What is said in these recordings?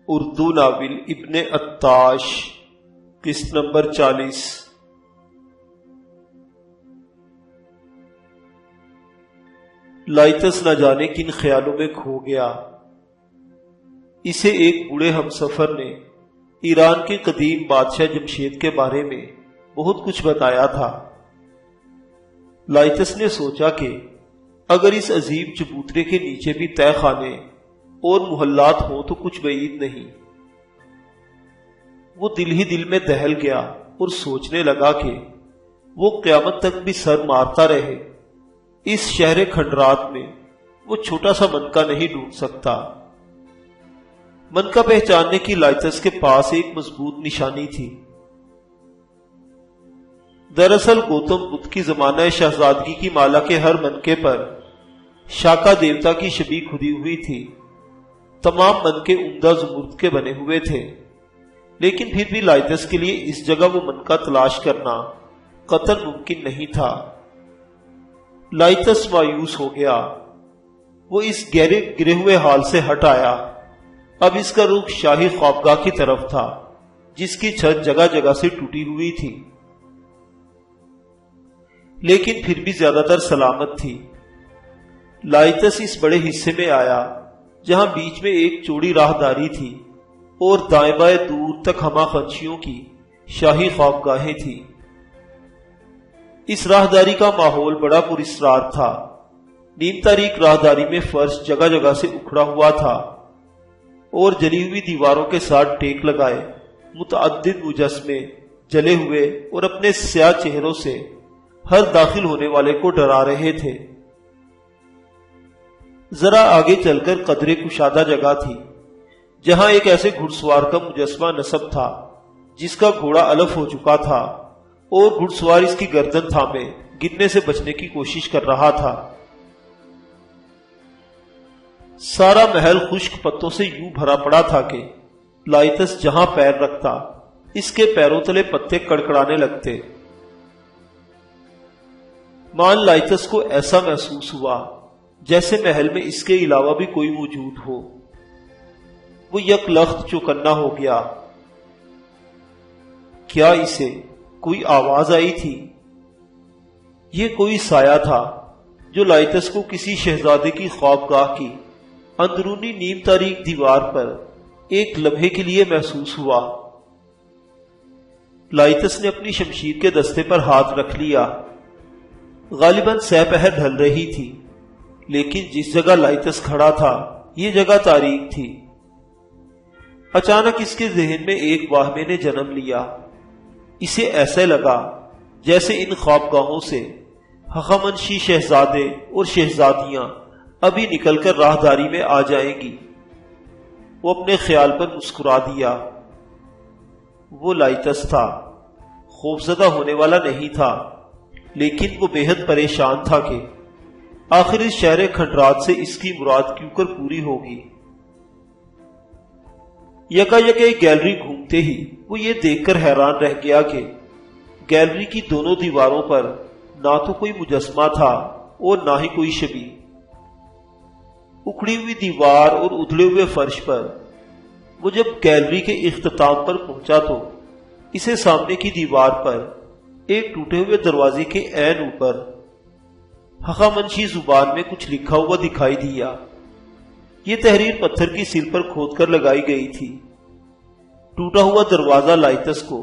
Urdu novel ابن Attash, قسط number 40۔ لائتس نہ جانے کن خیالوں میں کھو گیا۔ اسے ایک بوڑھے ہمسفر نے ایران کے قدیم بادشاہ جمشید کے بارے میں بہت کچھ بتایا تھا۔ لائتس نے سوچا کہ اگر اس عظیم چبوترے کے نیچے بھی تہہ خانے اور محلات ہوں تو کچھ بعید نہیں۔ وہ دل ہی دل میں دہل گیا اور سوچنے لگا کہ وہ قیامت تک بھی سر مارتا رہے، اس شہر کھنڈرات میں وہ چھوٹا سا منکا نہیں ڈھونڈ سکتا۔ منکا پہچاننے کی لائتس کے پاس ایک مضبوط نشانی تھی۔ دراصل گوتم بدھ کی زمانہ شہزادگی کی مالا کے ہر منکے پر شاکا دیوتا کی شبیہ کھدی ہوئی تھی۔ تمام منکے عمدہ زمرد کے بنے ہوئے تھے، لیکن پھر بھی لائتس کے لیے اس جگہ وہ منکا تلاش کرنا قطعاً ممکن نہیں تھا۔ لائتس مایوس ہو گیا۔ وہ اس گرے ہوئے حال سے ہٹ آیا۔ اب اس کا رخ شاہی خوابگاہ کی طرف تھا، جس کی چھت جگہ جگہ سے ٹوٹی ہوئی تھی، لیکن پھر بھی زیادہ تر سلامت تھی۔ لائتس اس بڑے حصے میں آیا جہاں بیچ میں ایک چوڑی راہداری تھی اور دائیں بائیں دور تک ہمہ خنشیوں کی شاہی خوابگاہیں تھیں۔ اس راہداری کا ماحول بڑا پراسرار تھا۔ نیم تاریک راہداری میں فرش جگہ جگہ سے اکھڑا ہوا تھا اور جلی ہوئی دیواروں کے ساتھ ٹیک لگائے متعدد مجسمے جلے ہوئے اور اپنے سیاہ چہروں سے ہر داخل ہونے والے کو ڈرا رہے تھے۔ ذرا آگے چل کر قدرے کشادہ جگہ تھی جہاں ایک ایسے گھڑ سوار کا مجسمہ نصب تھا جس کا گھوڑا علف ہو چکا تھا اور گھڑ سوار اس کی گردن تھامے گرنے سے بچنے کی کوشش کر رہا تھا۔ سارا محل خشک پتوں سے یوں بھرا پڑا تھا کہ لائتس جہاں پیر رکھتا اس کے پیروں تلے پتے کڑکڑانے لگتے۔ مان لائتس کو ایسا محسوس ہوا جیسے محل میں اس کے علاوہ بھی کوئی موجود ہو۔ وہ یک لخت چوکنا ہو گیا۔ کیا اسے کوئی آواز آئی تھی؟ یہ کوئی سایہ تھا جو لائتس کو کسی شہزادے کی خوابگاہ کی اندرونی نیم تاریک دیوار پر ایک لمحے کے لیے محسوس ہوا۔ لائتس نے اپنی شمشیر کے دستے پر ہاتھ رکھ لیا۔ غالباً سہ پہر ڈھل رہی تھی، لیکن جس جگہ لائتس کھڑا تھا یہ جگہ تاریک تھی۔ اچانک اس کے ذہن میں ایک واہمے نے جنم لیا۔ اسے ایسے لگا جیسے ان خوابگاہوں سے ہخامنشی شہزادے اور شہزادیاں ابھی نکل کر راہداری میں آ جائیں گی۔ وہ اپنے خیال پر مسکرا دیا۔ وہ لائتس تھا، خوفزدہ ہونے والا نہیں تھا، لیکن وہ بے حد پریشان تھا کہ آخر اس شہر کھنڈرات سے اس کی مراد کیوں کر پوری ہوگی۔ یکا یک ایک گیلری گھومتے ہی وہ یہ دیکھ کر حیران رہ گیا کہ گیلری کی دونوں دیواروں پر نہ تو کوئی مجسمہ تھا اور نہ ہی کوئی شبیہ۔ اکھڑی ہوئی دیوار اور ادھڑے ہوئے فرش پر وہ جب گیلری کے اختتام پر پہنچا تو اسے سامنے کی دیوار پر ایک ٹوٹے ہوئے دروازے کے عین اوپر ہخامنشی زبان میں کچھ لکھا ہوا دکھائی دیا۔ یہ تحریر پتھر کی سل پر کھود کر لگائی گئی تھی۔ ٹوٹا ہوا دروازہ لائتس کو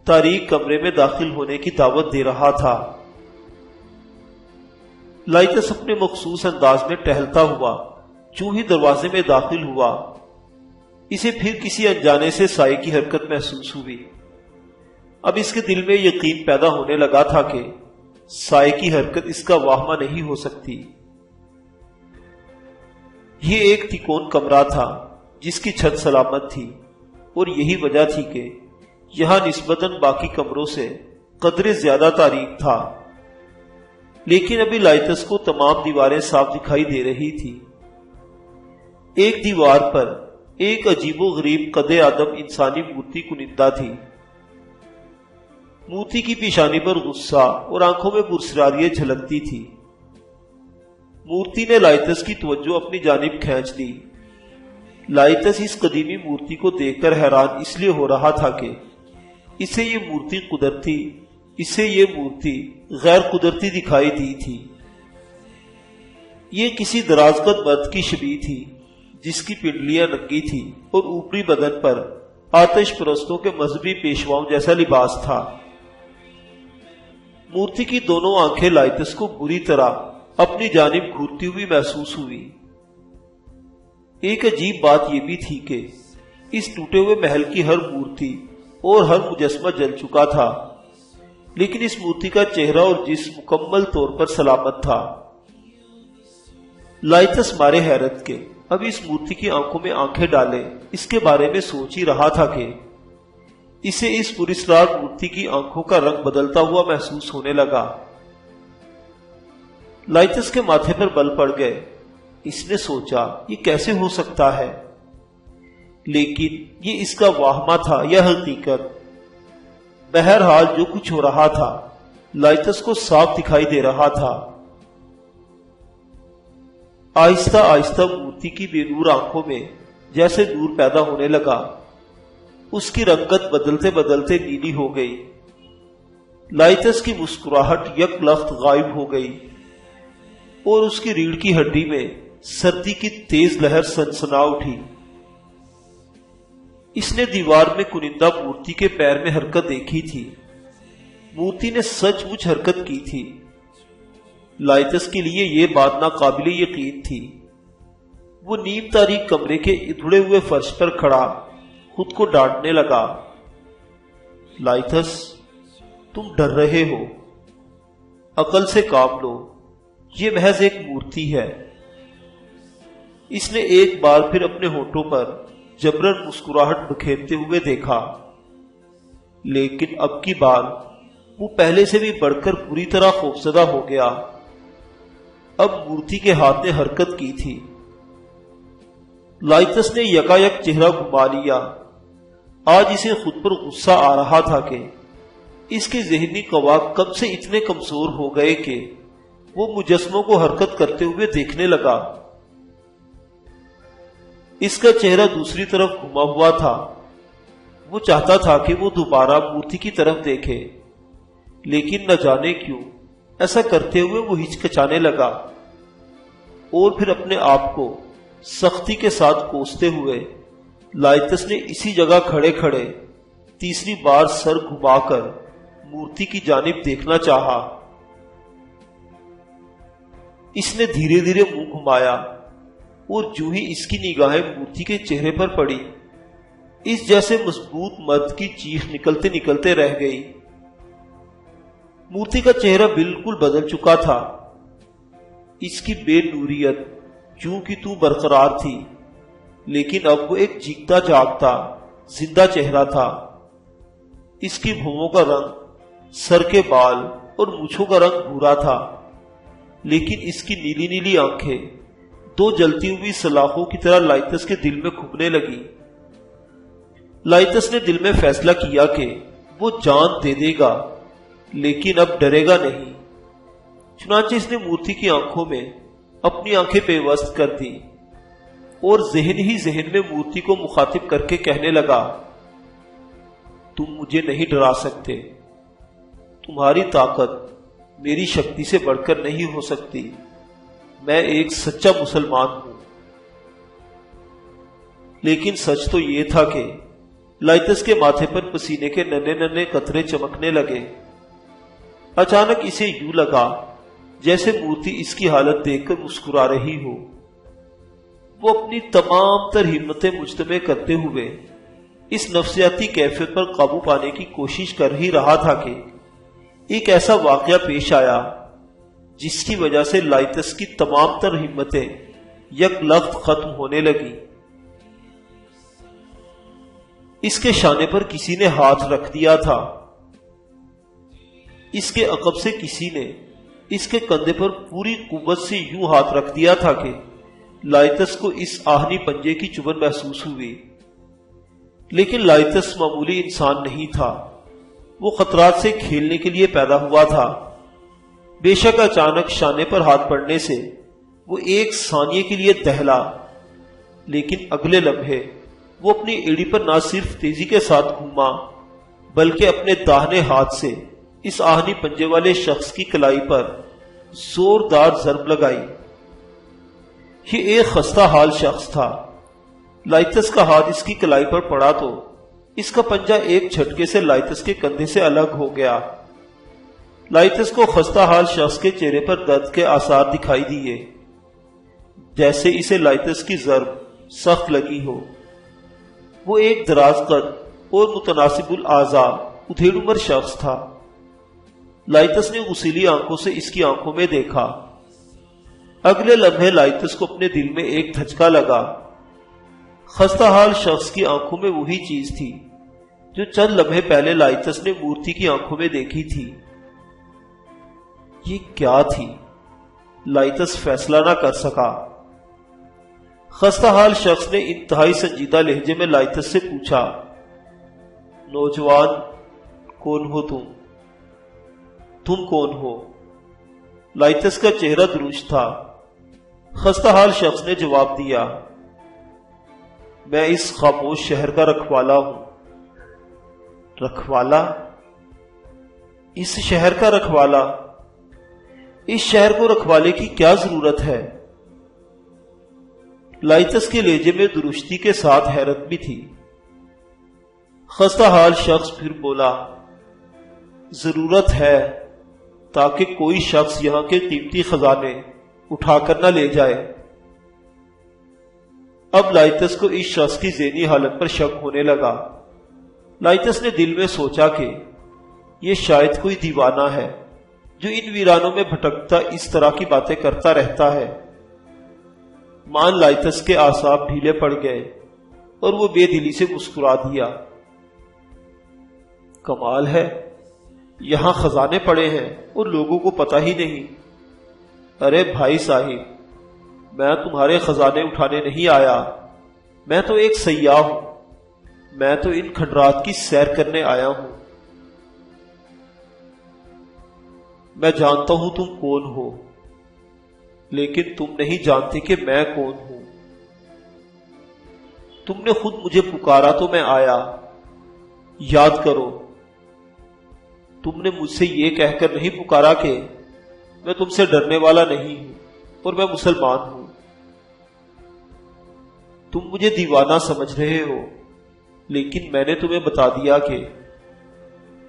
تاریک کمرے میں داخل ہونے کی دعوت دے رہا تھا۔ لائتس اپنے مخصوص انداز میں ٹہلتا ہوا چوں ہی دروازے میں داخل ہوا، اسے پھر کسی انجانے سے سائے کی حرکت محسوس ہوئی۔ اب اس کے دل میں یقین پیدا ہونے لگا تھا کہ سائے کی حرکت اس کا واہمہ نہیں ہو سکتی۔ یہ ایک تکون کمرہ تھا جس کی چھت سلامت تھی، اور یہی وجہ تھی کہ یہاں نسبتاً باقی کمروں سے قدرے زیادہ تاریک تھا۔ لیکن ابھی لائتس کو تمام دیواریں صاف دکھائی دے رہی تھی۔ ایک دیوار پر ایک عجیب و غریب قد آدم انسانی مورتی کنندہ تھی۔ مورتی کی پیشانی پر غصہ اور آنکھوں میں پرسراریت جھلکتی تھی۔ مورتی نے لائتس کی توجہ اپنی جانب کھینچ لی۔ لائتس اس قدیمی مورتی کو دیکھ کر حیران اس لیے ہو رہا تھا کہ اسے یہ مورتی غیر قدرتی دکھائی دی تھی۔ یہ کسی درازقد مرد کی شبیہ تھی جس کی پنڈلیاں ننگی تھی اور اوپری بدن پر آتش پرستوں کے مذہبی پیشواؤں جیسا لباس تھا۔ مورتی کی دونوں آنکھیں لائتس کو بری طرح اپنی جانب گھورتی ہوئی محسوس ہوئی۔ ایک عجیب بات یہ بھی تھی کہ اس ٹوٹے ہوئے محل کی ہر مورتی اور ہر مجسمہ جل چکا تھا، لیکن اس مورتی کا چہرہ اور جسم مکمل طور پر سلامت تھا۔ لائتس مارے حیرت کے اب اس مورتی کی آنکھوں میں آنکھیں ڈالے اس کے بارے میں سوچ ہی رہا تھا کہ اسے اس پراسرار مورتی کی آنکھوں کا رنگ بدلتا ہوا محسوس ہونے لگا۔ لائتس کے ماتھے پر بل پڑ گئے۔ اس نے سوچا یہ کیسے ہو سکتا ہے، لیکن یہ اس کا واہمہ تھا یا حقیقت؟ بہرحال جو کچھ ہو رہا تھا لائتس کو صاف دکھائی دے رہا تھا۔ آہستہ آہستہ مورتی کی بے نور آنکھوں میں جیسے نور پیدا ہونے لگا۔ اس کی رنگت بدلتے بدلتے نیلی ہو گئی۔ لائتس کی مسکراہٹ یک لخت غائب ہو گئی اور اس کی ریڑھ کی ہڈی میں سردی کی تیز لہر سنسنا اٹھی۔ اس نے دیوار میں کنندہ مورتی کے پیر میں حرکت دیکھی تھی۔ مورتی نے سچ مچ حرکت کی تھی۔ لائتس کے لیے یہ بات ناقابل یقین تھی۔ وہ نیم تاریک کمرے کے ادھڑے ہوئے فرش پر کھڑا خود کو ڈانٹنے لگا۔ لائتس، تم ڈر رہے ہو، عقل سے کام لو، یہ محض ایک مورتی ہے۔ اس نے ایک بار پھر اپنے ہونٹوں پر جبرن مسکراہٹ بکھیرتے ہوئے دیکھا، لیکن اب کی بار وہ پہلے سے بھی بڑھ کر پوری طرح خوفزدہ ہو گیا۔ اب مورتی کے ہاتھ نے حرکت کی تھی۔ لائتس نے یکایک چہرہ گھما لیا۔ آج اسے خود پر غصہ آ رہا تھا کہ اس کے ذہنی قوا کب سے اتنے کمزور ہو گئے کہ وہ مجسموں کو حرکت کرتے ہوئے دیکھنے لگا۔ اس کا چہرہ دوسری طرف گھما ہوا تھا۔ وہ چاہتا تھا کہ وہ دوبارہ مورتی کی طرف دیکھے، لیکن نہ جانے کیوں ایسا کرتے ہوئے وہ ہچکچانے لگا، اور پھر اپنے آپ کو سختی کے ساتھ کوستے ہوئے لائتس نے اسی جگہ کھڑے کھڑے تیسری بار سر گھما کر مورتی کی جانب دیکھنا چاہا۔ اس نے دھیرے دھیرے منہ گھمایا اور جو ہی اس کی نگاہیں مورتی کے چہرے پر پڑی، اس جیسے مضبوط مرد کی چیخ نکلتے نکلتے رہ گئی۔ مورتی کا چہرہ بالکل بدل چکا تھا۔ اس کی بے نوریت جوں کی توں برقرار تھی، لیکن اب وہ ایک جیتا جاگتا زندہ چہرہ تھا۔ اس کی بھووں کا رنگ، سر کے بال اور مونچھوں کا رنگ بھورا تھا، لیکن اس کی نیلی نیلی آنکھیں دو جلتی ہوئی سلاخوں کی طرح لائتس کے دل میں کھبنے لگی۔ لائتس نے دل میں فیصلہ کیا کہ وہ جان دے دے گا، لیکن اب ڈرے گا نہیں۔ چنانچہ اس نے مورتی کی آنکھوں میں اپنی آنکھیں پیوست کر دی اور ذہن ہی ذہن میں مورتی کو مخاطب کر کے کہنے لگا، تم مجھے نہیں ڈرا سکتے، تمہاری طاقت میری شکتی سے بڑھ کر نہیں ہو سکتی، میں ایک سچا مسلمان ہوں۔ لیکن سچ تو یہ تھا کہ لائتس کے ماتھے پر پسینے کے ننھے ننھے قطرے چمکنے لگے۔ اچانک اسے یوں لگا جیسے مورتی اس کی حالت دیکھ کر مسکرا رہی ہو۔ وہ اپنی تمام تر ہمتیں مجتمع کرتے ہوئے اس نفسیاتی کیفیت پر قابو پانے کی کوشش کر ہی رہا تھا کہ ایک ایسا واقعہ پیش آیا جس کی وجہ سے لائتس کی تمام تر ہمتیں یک لخت ختم ہونے لگی۔ اس کے شانے پر کسی نے ہاتھ رکھ دیا تھا۔ اس کے عقب سے کسی نے اس کے کندھے پر پوری قوت سے یوں ہاتھ رکھ دیا تھا کہ لائتس کو اس آہنی پنجے کی چبھن محسوس ہوئی۔ لیکن لائتس معمولی انسان نہیں تھا، وہ خطرات سے کھیلنے کے لیے پیدا ہوا تھا۔ بے شک اچانک شانے پر ہاتھ پڑنے سے وہ ایک ثانیے کے لیے دہلا، لیکن اگلے لمحے وہ اپنی ایڑی پر نہ صرف تیزی کے ساتھ گھوما بلکہ اپنے داہنے ہاتھ سے اس آہنی پنجے والے شخص کی کلائی پر زوردار ضرب لگائی۔ یہ ایک خستہ حال شخص تھا۔ لائتس کا ہاتھ اس کی کلائی پر پڑا تو اس کا پنجہ ایک جھٹکے سے لائتس کے کندھے سے الگ ہو گیا۔ لائتس کو خستہ حال شخص کے چہرے پر درد کے آثار دکھائی دیے، جیسے اسے لائتس کی ضرب سخت لگی ہو۔ وہ ایک دراز قد اور متناسب الاعضاء ادھیڑ عمر شخص تھا۔ لائتس نے غسیلی آنکھوں سے اس کی آنکھوں میں دیکھا۔ اگلے لمحے لائتس کو اپنے دل میں ایک دھچکا لگا۔ خستہ حال شخص کی آنکھوں میں وہی چیز تھی جو چند لمحے پہلے لائتس نے مورتی کی آنکھوں میں دیکھی تھی۔ یہ کیا تھی؟ لائتس فیصلہ نہ کر سکا۔ خستہ حال شخص نے انتہائی سنجیدہ لہجے میں لائتس سے پوچھا، نوجوان، کون ہو تم؟ تم کون ہو؟ لائتس کا چہرہ درشت تھا۔ خستہ حال شخص نے جواب دیا، میں اس خاموش شہر کا رکھوالا ہوں۔ رکھوالا؟ اس شہر کا رکھوالا؟ اس شہر کو رکھوالے کی کیا ضرورت ہے؟ لائتس کے لہجے میں درشتی کے ساتھ حیرت بھی تھی۔ خستہ حال شخص پھر بولا، ضرورت ہے تاکہ کوئی شخص یہاں کے قیمتی خزانے اٹھا کر نہ لے جائے۔ اب لائتس کو اس شخص کی ذہنی حالت پر شک ہونے لگا۔ لائتس نے دل میں سوچا کہ یہ شاید کوئی دیوانہ ہے جو ان ویرانوں میں بھٹکتا اس طرح کی باتیں کرتا رہتا ہے۔ مان لائتس کے اعصاب ڈھیلے پڑ گئے اور وہ بے دلی سے مسکرا دیا۔ کمال ہے، یہاں خزانے پڑے ہیں اور لوگوں کو پتہ ہی نہیں۔ ارے بھائی صاحب، میں تمہارے خزانے اٹھانے نہیں آیا، میں تو ایک سیاح ہوں، میں تو ان کھنڈرات کی سیر کرنے آیا ہوں۔ میں جانتا ہوں تم کون ہو، لیکن تم نہیں جانتے کہ میں کون ہوں۔ تم نے خود مجھے پکارا تو میں آیا۔ یاد کرو، تم نے مجھ سے یہ کہہ کر نہیں پکارا کہ میں تم سے ڈرنے والا نہیں ہوں اور میں مسلمان ہوں۔ تم مجھے دیوانہ سمجھ رہے ہو، لیکن میں نے تمہیں بتا دیا کہ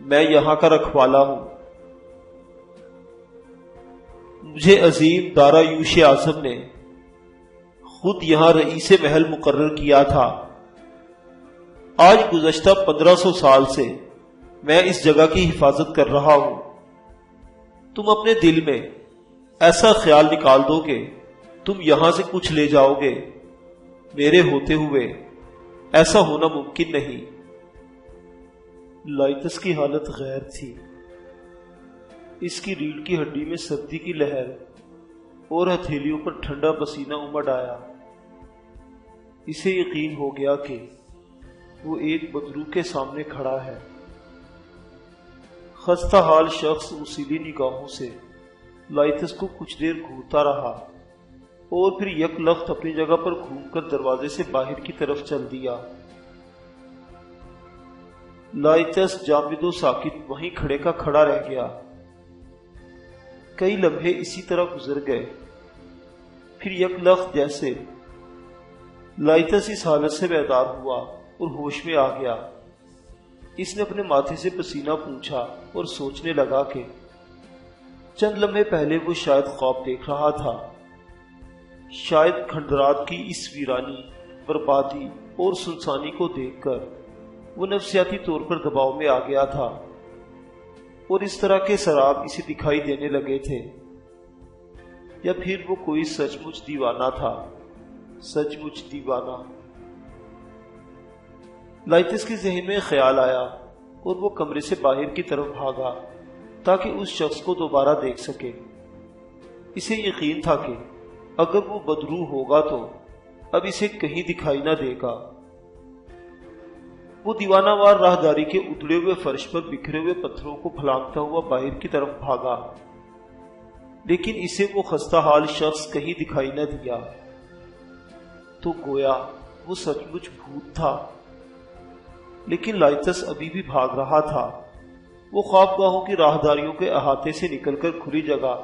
میں یہاں کا رکھوالا ہوں۔ مجھے عظیم دارایوش اعظم نے خود یہاں رئیس محل مقرر کیا تھا۔ آج گزشتہ 1500 سال سے میں اس جگہ کی حفاظت کر رہا ہوں۔ تم اپنے دل میں ایسا خیال نکال دو کہ تم یہاں سے کچھ لے جاؤ گے، میرے ہوتے ہوئے ایسا ہونا ممکن نہیں۔ لائتس کی حالت غیر تھی۔ اس کی ریڑھ کی ہڈی میں سردی کی لہر اور ہتھیلیوں پر ٹھنڈا پسینہ امڈ آیا۔ اسے یقین ہو گیا کہ وہ ایک بدرو کے سامنے کھڑا ہے۔ خستہ حال شخص وسیلی نگاہوں سے لائتس کو کچھ دیر گھورتا رہا اور پھر یک لخت اپنی جگہ پر گھوم کر دروازے سے باہر کی طرف چل دیا۔ لائتس جامد و ساکت وہیں کھڑے کا کھڑا رہ گیا۔ کئی لمحے اسی طرح گزر گئے، پھر یک لخت جیسے لائتس اس حالت سے بیدار ہوا اور ہوش میں آ گیا۔ اس نے اپنے ماتھے سے پسینہ پونچھا اور سوچنے لگا کہ چند لمحے پہلے وہ شاید خواب دیکھ رہا تھا۔ شاید کھنڈرات کی اس ویرانی، بربادی اور سنسانی کو دیکھ کر وہ نفسیاتی طور پر دباؤ میں آ گیا تھا اور اس طرح کے سراب اسے دکھائی دینے لگے تھے، یا پھر وہ کوئی سچ مچ دیوانہ تھا، سچ مچ دیوانہ۔ لائتس کے ذہن میں خیال آیا اور وہ کمرے سے باہر کی طرف بھاگا تاکہ اس شخص کو دوبارہ دیکھ سکے۔ اسے یقین تھا کہ اگر وہ بدرو ہوگا تو اب اسے کہیں دکھائی نہ دے گا۔ وہ دیوانہ وار راہداری کے ادڑے ہوئے فرش پر بکھرے ہوئے پتھروں کو پھلانگتا ہوا باہر کی طرف بھاگا، لیکن اسے وہ خستہ حال شخص کہیں دکھائی نہ دیا۔ تو گویا وہ سچ مچ بھوت تھا، لیکن لائتس ابھی بھی بھاگ رہا تھا۔ وہ خوابگاہوں کی راہداریوں کے احاطے سے نکل کر کھلی جگہ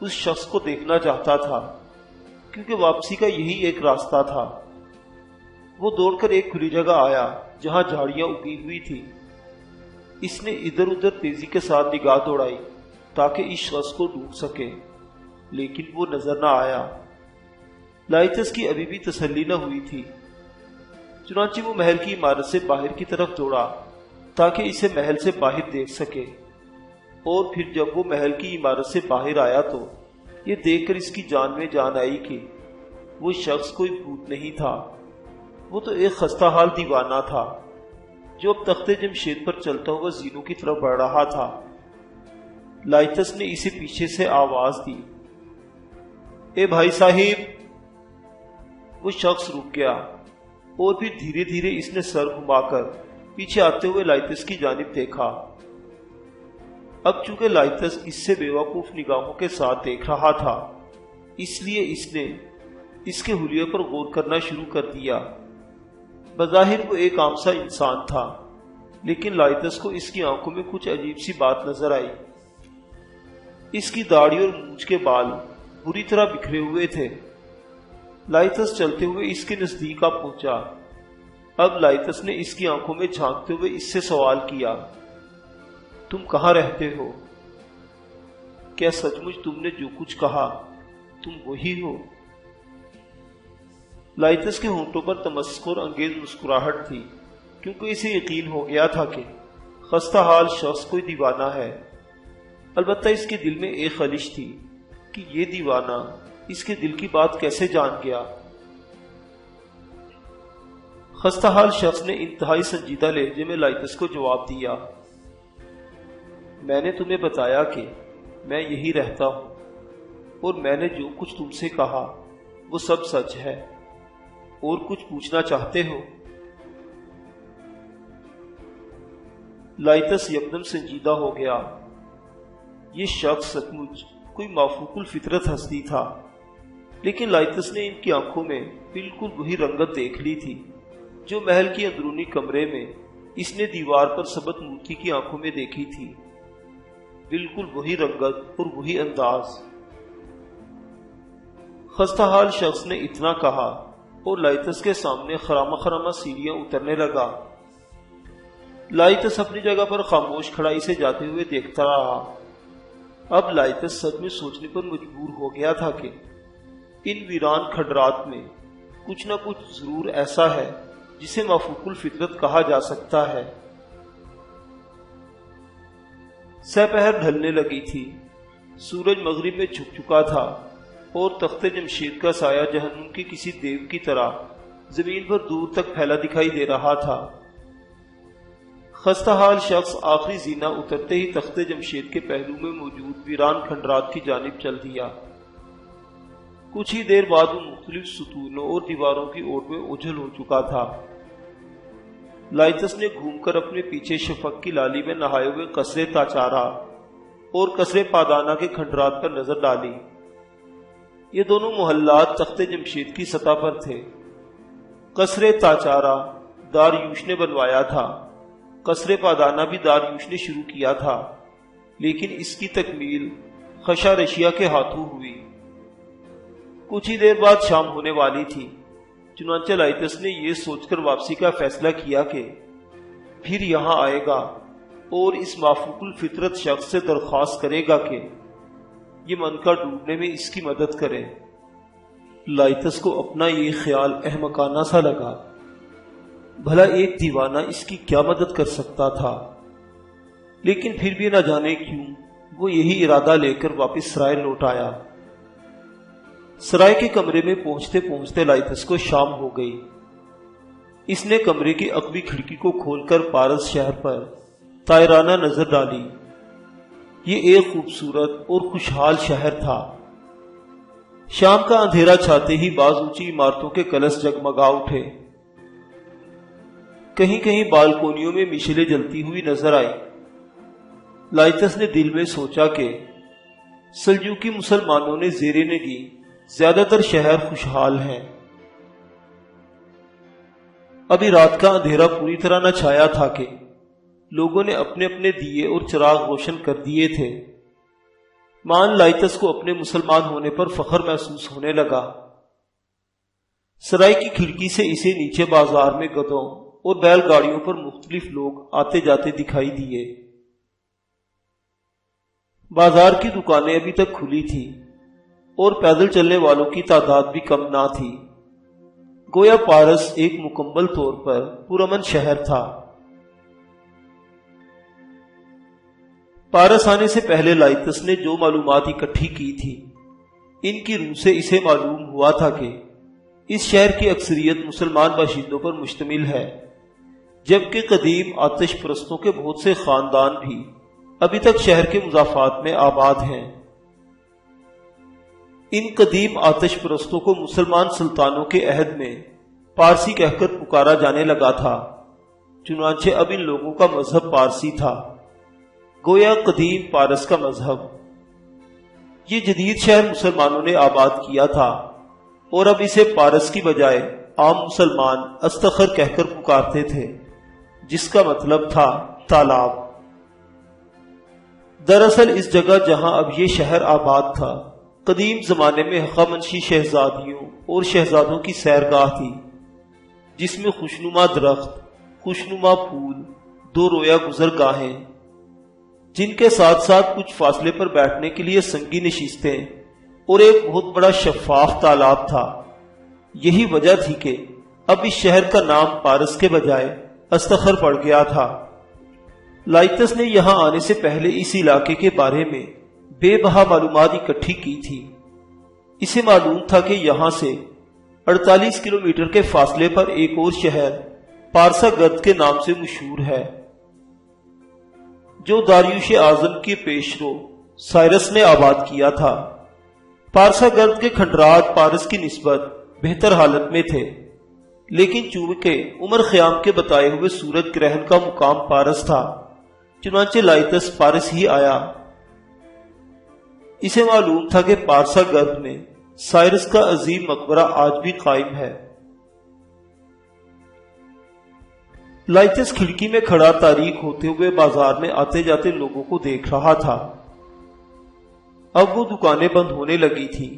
اس شخص کو دیکھنا چاہتا تھا، کیونکہ واپسی کا یہی ایک راستہ تھا۔ وہ دوڑ کر ایک کھلی جگہ آیا جہاں جھاڑیاں اگی ہوئی تھی۔ اس نے ادھر ادھر تیزی کے ساتھ نگاہ دوڑائی تاکہ اس شخص کو ڈھونڈ سکے، لیکن وہ نظر نہ آیا۔ لائتس کی ابھی بھی تسلی نہ ہوئی تھی، چنانچہ وہ محل کی عمارت سے باہر کی طرف دوڑا تاکہ اسے محل سے باہر دیکھ سکے، اور پھر جب وہ محل کی عمارت سے باہر آیا تو یہ دیکھ کر اس کی جان میں جان آئی کہ وہ شخص کوئی بھوت نہیں تھا، وہ تو ایک خستہ حال دیوانہ تھا جو اب تخت جمشید پر چلتا ہوا زینوں کی طرف بڑھ رہا تھا۔ لائتس نے اسے پیچھے سے آواز دی، اے بھائی صاحب! وہ شخص رک گیا اور پھر دھیرے دھیرے اس نے سر گھما کر پیچھے آتے ہوئے لائتس کی جانب دیکھا۔ اب چونکہ لائتس اس سے بیوقوف نگاہوں کے ساتھ دیکھ رہا تھا، اس لیے اس نے اس کے حلیے پر غور کرنا شروع کر دیا۔ بظاہر وہ ایک عام سا انسان تھا، لیکن لائتس کو اس کی آنکھوں میں کچھ عجیب سی بات نظر آئی۔ اس کی داڑھی اور مونچھ کے بال بری طرح بکھرے ہوئے تھے۔ لائتس چلتے ہوئے اس کے نزدیک آ پہنچا۔ اب لائتس نے اس کی آنکھوں میں جھانکتے ہوئے اس سے سوال کیا، تم کہاں رہتے ہو؟ کیا سچ مچ تم نے جو کچھ کہا تم وہی ہو؟ لائتس کے ہونٹوں پر تمسخر انگیز مسکراہٹ تھی، کیونکہ اسے یقین ہو گیا تھا کہ خستہ حال شخص کوئی دیوانہ ہے۔ البتہ اس کے دل میں ایک خلش تھی کہ یہ دیوانہ اس کے دل کی بات کیسے جان گیا۔ خستہ حال شخص نے انتہائی سنجیدہ لہجے میں لائتس کو جواب دیا، میں نے تمہیں بتایا کہ میں یہی رہتا ہوں، اور میں نے جو کچھ تم سے کہا وہ سب سچ ہے۔ اور کچھ پوچھنا چاہتے ہو؟ لائتس یکدم سنجیدہ ہو گیا۔ یہ شخص سچ مچ کوئی مافوق الفطرت ہستی تھا، لیکن لائتس نے ان کی آنکھوں میں بالکل وہی رنگت دیکھ لی تھی جو محل کے اندرونی کمرے میں اس نے دیوار پر ثبت مورتی کی آنکھوں میں دیکھی تھی۔ بالکل وہی رنگت اور وہی انداز۔ خستہ حال شخص نے اتنا کہا اور لائتس کے سامنے خرامہ خرامہ سیڑھیاں اترنے لگا۔ لائتس اپنی جگہ پر خاموش کھڑائی سے جاتے ہوئے دیکھتا رہا۔ اب لائتس سچ میں سوچنے پر مجبور ہو گیا تھا کہ ان ویران کھنڈرات میں کچھ نہ کچھ ضرور ایسا ہے جسے مافوق الفطرت کہا جا سکتا ہے۔ سپہر ڈھلنے لگی تھی، سورج مغرب میں چھپ چکا تھا، اور تخت جمشید کا سایہ جہنم کے کسی دیو کی طرح زمین پر دور تک پھیلا دکھائی دے رہا تھا۔ خستہ حال شخص آخری زینہ اترتے ہی تخت جمشید کے پہلو میں موجود ویران کھنڈرات کی جانب چل دیا۔ کچھ ہی دیر بعد وہ مختلف ستونوں اور دیواروں کی اوٹ میں اوجھل ہو چکا تھا۔ لائتس نے گھوم کر اپنے پیچھے شفق کی لالی میں نہائے ہوئے قصرے تاچارہ اور قصرے پادانہ کے کھنڈرات پر نظر ڈالی۔ یہ دونوں محلات تخت جمشید کی سطح پر تھے۔ قصرے تاچارہ داریوش نے بنوایا تھا، قصرے پادانہ بھی داریوش نے شروع کیا تھا، لیکن اس کی تکمیل خشارشیہ کے ہاتھوں ہوئی۔ کچھ ہی دیر بعد شام ہونے والی تھی، چنانچہ لائتس نے یہ سوچ کر واپسی کا فیصلہ کیا کہ پھر یہاں آئے گا اور اس مافوق الفطرت شخص سے درخواست کرے گا کہ یہ منکا ڈوبنے میں اس کی مدد کرے۔ لائتس کو اپنا یہ خیال احمقانہ سا لگا، بھلا ایک دیوانہ اس کی کیا مدد کر سکتا تھا؟ لیکن پھر بھی نہ جانے کیوں وہ یہی ارادہ لے کر واپس سرائے لوٹ آیا۔ سرائے کے کمرے میں پہنچتے پہنچتے لائتس کو شام ہو گئی۔ اس نے کمرے کی عقبی کھڑکی کو کھول کر پارس شہر پر طائرانہ نظر ڈالی۔ یہ ایک خوبصورت اور خوشحال شہر تھا۔ شام کا اندھیرا چھاتے ہی بعض اونچی عمارتوں کے کلش جگمگا اٹھے۔ کہیں کہیں بالکونیوں میں مشلیں جلتی ہوئی نظر آئی۔ لائتس نے دل میں سوچا کہ سلجوقی مسلمانوں نے زیر نگی زیادہ تر شہر خوشحال ہیں۔ ابھی رات کا اندھیرا پوری طرح نہ چھایا تھا کہ لوگوں نے اپنے اپنے دیے اور چراغ روشن کر دیے تھے۔ مان لائتس کو اپنے مسلمان ہونے پر فخر محسوس ہونے لگا۔ سرائی کی کھڑکی سے اسے نیچے بازار میں گدھوں اور بیل گاڑیوں پر مختلف لوگ آتے جاتے دکھائی دیے۔ بازار کی دکانیں ابھی تک کھلی تھی اور پیدل چلنے والوں کی تعداد بھی کم نہ تھی۔ گویا پارس ایک مکمل طور پر پرامن شہر تھا۔ پارس آنے سے پہلے لائتس نے جو معلومات اکٹھی کی تھی، ان کی روح سے اسے معلوم ہوا تھا کہ اس شہر کی اکثریت مسلمان باشندوں پر مشتمل ہے، جبکہ قدیم آتش پرستوں کے بہت سے خاندان بھی ابھی تک شہر کے مضافات میں آباد ہیں۔ ان قدیم آتش پرستوں کو مسلمان سلطانوں کے عہد میں پارسی کہہ کر پکارا جانے لگا تھا، چنانچہ اب ان لوگوں کا مذہب پارسی تھا، گویا قدیم پارس کا مذہب۔ یہ جدید شہر مسلمانوں نے آباد کیا تھا اور اب اسے پارس کی بجائے عام مسلمان استخر کہہ کر پکارتے تھے، جس کا مطلب تھا تالاب۔ دراصل اس جگہ جہاں اب یہ شہر آباد تھا، قدیم زمانے میں ہخامنشی شہزادیوں اور شہزادوں کی سیرگاہ تھی، جس میں خوشنما درخت، خوشنما پھول، دو رویا گزرگاہیں، جن کے ساتھ ساتھ کچھ فاصلے پر بیٹھنے کے لیے سنگی نشستیں اور ایک بہت بڑا شفاف تالاب تھا۔ یہی وجہ تھی کہ اب اس شہر کا نام پارس کے بجائے استخر پڑ گیا تھا۔ لائتس نے یہاں آنے سے پہلے اس علاقے کے بارے میں بے بہا معلومات اکٹھی کی تھی۔ اسے معلوم تھا کہ یہاں سے 48 کلومیٹر کے فاصلے پر ایک اور شہر پارسا گرد کے نام سے مشہور ہے، جو داریوش اعظم کے پیشرو سائرس نے آباد کیا تھا۔ پارسا گرد کے کھنڈرات پارس کی نسبت بہتر حالت میں تھے، لیکن چونکہ عمر خیام کے بتائے ہوئے سورج گرہن کا مقام پارس تھا، چنانچہ لائتس پارس ہی آیا۔ اسے معلوم تھا کہ پارسا گرد میں سائرس کا عظیم مقبرہ آج بھی قائم ہے۔ لائتس کھڑکی میں کھڑا تاریک ہوتے ہوئے بازار میں آتے جاتے لوگوں کو دیکھ رہا تھا۔ اب وہ دکانیں بند ہونے لگی تھی۔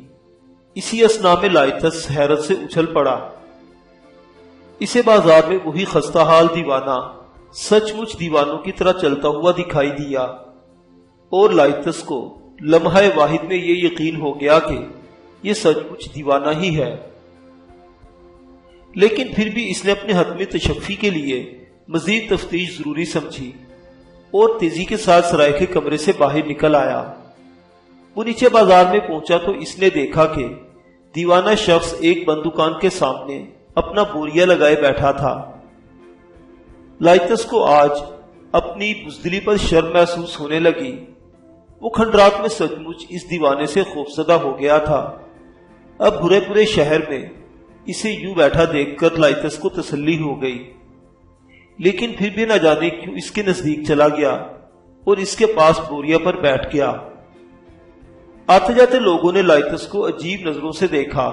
اسی اثنا میں لائتس حیرت سے اچھل پڑا۔ اسے بازار میں وہی خستہ حال دیوانہ سچ مچ دیوانوں کی طرح چلتا ہوا دکھائی دیا، اور لائتس کو لمحہ واحد میں یہ یقین ہو گیا کہ یہ سچ مچ دیوانہ ہی ہے۔ لیکن پھر بھی اس نے اپنے حتمی تشفی کے لیے مزید تفتیش ضروری سمجھی اور تیزی کے ساتھ سرائے کے کمرے سے باہر نکل آیا۔ وہ نیچے بازار میں پہنچا تو اس نے دیکھا کہ دیوانہ شخص ایک بند دکان کے سامنے اپنا بوریا لگائے بیٹھا تھا۔ لائتس کو آج اپنی بزدلی پر شرم محسوس ہونے لگی۔ وہ کھنڈرات میں سچ مچ اس دیوانے سے خوفزدہ ہو گیا تھا۔ اب برے برے شہر میں اسے یوں بیٹھا دیکھ کر لائتس کو تسلی ہو گئی، لیکن پھر بھی نہ جانے کیوں اس کے نزدیک چلا گیا اور اس کے پاس بوریا پر بیٹھ گیا۔ آتے جاتے لوگوں نے لائتس کو عجیب نظروں سے دیکھا،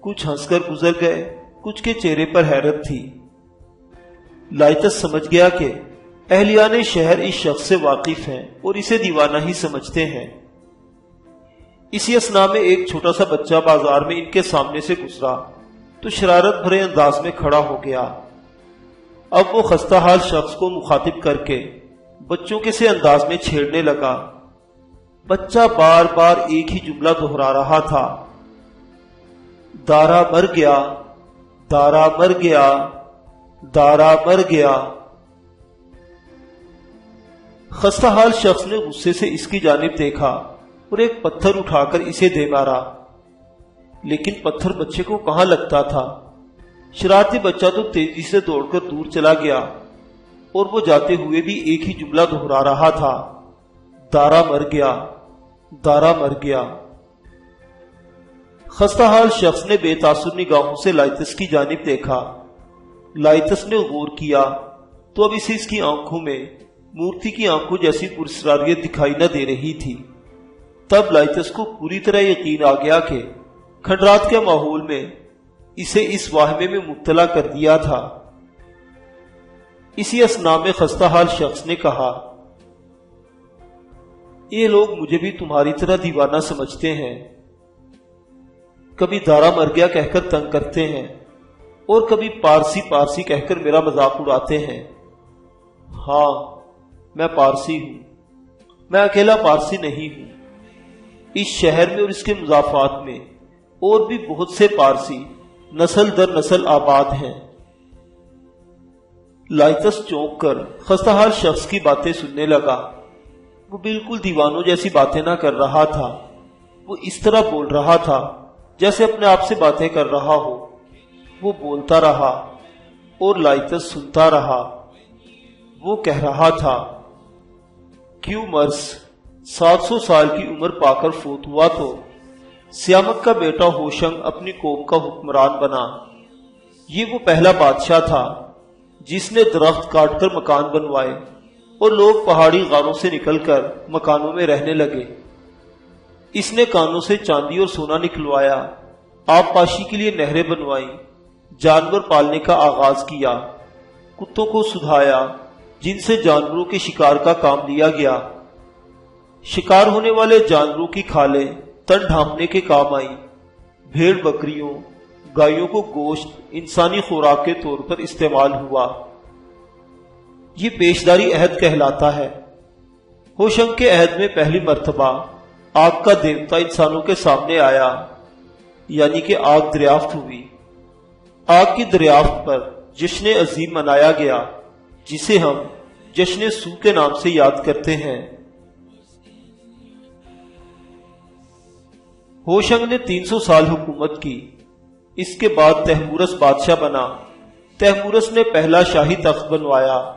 کچھ ہنس کر گزر گئے، کچھ کے چہرے پر حیرت تھی۔ لائتس سمجھ گیا کہ اہلیان شہر اس شخص سے واقف ہیں اور اسے دیوانہ ہی سمجھتے ہیں۔ اسی اثنا میں ایک چھوٹا سا بچہ بازار میں ان کے سامنے سے گزرا تو شرارت بھرے انداز میں کھڑا ہو گیا۔ اب وہ خستہ حال شخص کو مخاطب کر کے بچوں کے سے انداز میں چھیڑنے لگا۔ بچہ بار بار ایک ہی جملہ دہرا رہا تھا، دارا مر گیا، دارا مر گیا، دارا مر گیا۔ خستہ حال شخص نے غصے سے اس کی جانب دیکھا اور ایک پتھر اٹھا کر اسے دے مارا، لیکن پتھر بچے کو کہاں لگتا تھا۔ شرارتی بچہ تو تیزی سے دوڑ کر دور چلا گیا اور وہ جاتے ہوئے بھی ایک ہی جملہ دہرا رہا تھا، دارا مر گیا، دارا مر گیا۔ خستہ حال شخص نے بے تاثر نگاہوں سے لائتس کی جانب دیکھا۔ لائتس نے غور کیا تو اب اسے اس کی آنکھوں میں مورتی کی آنکھوں جیسی پراسراریت دکھائی نہ دے رہی تھی۔ تب لائتس کو پوری طرح یقین آ گیا کہ کھنڈرات کے ماحول میں اسے اس واہمے میں مبتلا کر دیا تھا اسی اثنا میں خستہ حال شخص نے کہا، یہ لوگ مجھے بھی تمہاری طرح دیوانہ سمجھتے ہیں، کبھی دارا مر گیا کہہ کر تنگ کرتے ہیں اور کبھی پارسی پارسی کہہ کر میرا مذاق اڑاتے ہیں۔ ہاں، میں پارسی ہوں، میں اکیلا پارسی نہیں ہوں، اس شہر میں اور اس کے مضافات میں اور بھی بہت سے پارسی نسل در نسل آباد ہیں۔ لائتس چونک کر خستہ حال شخص کی باتیں سننے لگا۔ وہ بالکل دیوانوں جیسی باتیں نہ کر رہا تھا، وہ اس طرح بول رہا تھا جیسے اپنے آپ سے باتیں کر رہا ہو۔ وہ بولتا رہا اور لائتس سنتا رہا۔ وہ کہہ رہا تھا، کیوں مرس 700 سال کی عمر پا کر فوت ہوا تو سیامک کا بیٹا ہوشنگ اپنی قوم کا حکمران بنا۔ یہ وہ پہلا بادشاہ تھا جس نے درخت کاٹ کر مکان بنوائے اور لوگ پہاڑی غاروں سے نکل کر مکانوں میں رہنے لگے۔ اس نے کانوں سے چاندی اور سونا نکلوایا، آب پاشی کے لیے نہریں بنوائیں، جانور پالنے کا آغاز کیا، کتوں کو سدھایا جن سے جانوروں کے شکار کا کام لیا گیا۔ شکار ہونے والے جانوروں کی کھالیں تن ڈھانپنے کے کام آئیں۔ بھیڑ بکریوں گایوں کو گوشت انسانی خوراک کے طور پر استعمال ہوا۔ یہ پیشداری عہد کہلاتا ہے۔ ہوشنگ کے عہد میں پہلی مرتبہ آگ کا دیوتا انسانوں کے سامنے آیا، یعنی کہ آگ دریافت ہوئی۔ آگ کی دریافت پر جشن عظیم منایا گیا جسے ہم جشن سو کے نام سے یاد کرتے ہیں۔ ہوشنگ نے 300 سال حکومت کی۔ اس کے بعد تیمورس بادشاہ بنا۔ تیمورس نے پہلا شاہی تخت بنوایا۔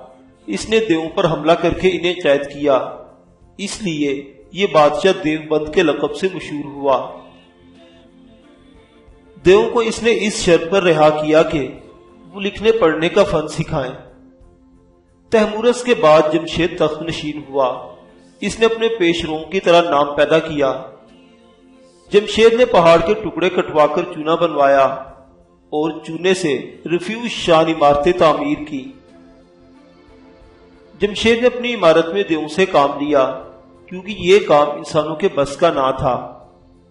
اس نے دیووں پر حملہ کر کے انہیں قید کیا، اس لیے یہ بادشاہ دیوبند کے لقب سے مشہور ہوا۔ دیووں کو اس نے اس شرط پر رہا کیا کہ وہ لکھنے پڑھنے کا فن سکھائیں۔ تیمورس کے بعد جمشید تخت نشین ہوا۔ اس نے اپنے پیش روم کی طرح نام پیدا کیا۔ جمشید نے پہاڑ کے ٹکڑے کٹوا کر چونا بنوایا اور چونے سے رفیوز شان عمارتیں تعمیر کی۔ جمشید نے اپنی عمارت میں دیووں سے کام لیا کیونکہ یہ کام انسانوں کے بس کا نہ تھا۔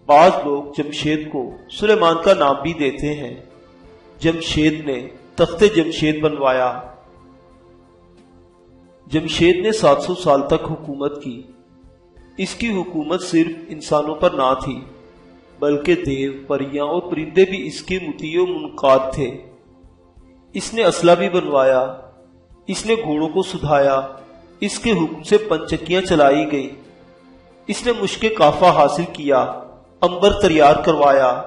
بعض لوگ جمشید کو سلیمان کا نام بھی دیتے ہیں۔ جمشید نے تخت جمشید بنوایا۔ جمشید نے 700 سال تک حکومت کی۔ اس کی حکومت صرف انسانوں پر نہ تھی بلکہ دیو، پریاں اور پرندے بھی اس کے مطیع و منقاد تھے۔ اس نے اسلحہ بھی بنوایا۔ اس نے گھوڑوں کو سدھایا۔ اس کے حکم سے پنچکیاں چلائی گئی۔ اس نے مشک کافہ حاصل کیا، عنبر تیار کروایا،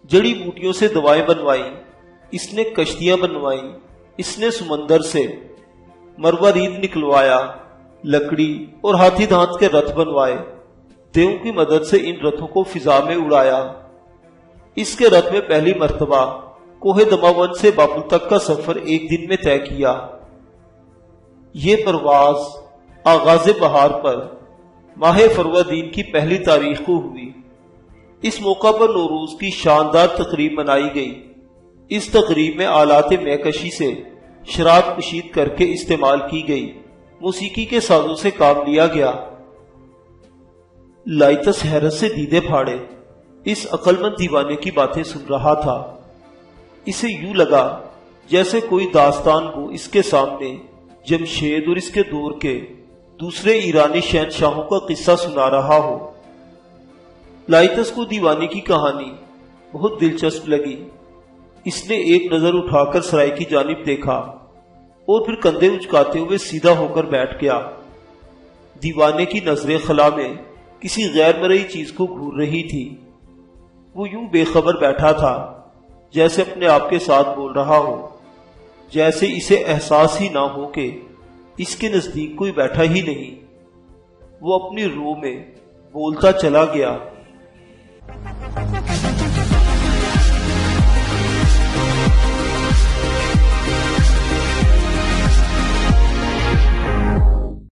جڑی بوٹیوں سے دوائیں بنوائیں۔ اس نے کشتیاں بنوائیں۔ اس نے سمندر سے مروارید نکلوایا، لکڑی اور ہاتھی دانت کے رتھ بنوائے۔ دیووں کی مدد سے ان رتھوں کو فضا میں اڑایا۔ اس کے رتھ میں پہلی مرتبہ کوہ دماون سے بابل تک کا سفر ایک دن میں طے کیا۔ یہ پرواز آغاز بہار پر ماہ فروردین کی پہلی تاریخ کو ہوئی۔ اس موقع پر نوروز کی شاندار تقریب منائی گئی۔ اس تقریب میں آلات مہکشی سے شراب کشید کر کے استعمال کی گئی، موسیقی کے سازوں سے کام لیا گیا۔ لائتس حیرت سے دیدے پھاڑے اس عقل مند دیوانے کی باتیں سن رہا تھا۔ اسے یوں لگا جیسے کوئی داستان کو اس کے سامنے جمشید اور اس کے دور کے دوسرے ایرانی شہنشاہوں کا قصہ سنا رہا ہو۔ لائتس کو دیوانے کی کہانی بہت دلچسپ لگی۔ اس نے ایک نظر اٹھا کر سرائے کی جانب دیکھا اور پھر کندھے اچکاتے ہوئے سیدھا ہو کر بیٹھ گیا۔ دیوانے کی نظریں خلا میں کسی غیر مرئی چیز کو گھور رہی تھی۔ وہ یوں بے خبر بیٹھا تھا جیسے اپنے آپ کے ساتھ بول رہا ہو، جیسے اسے احساس ہی نہ ہو کہ اس کے نزدیک کوئی بیٹھا ہی نہیں۔ وہ اپنی روح میں بولتا چلا گیا۔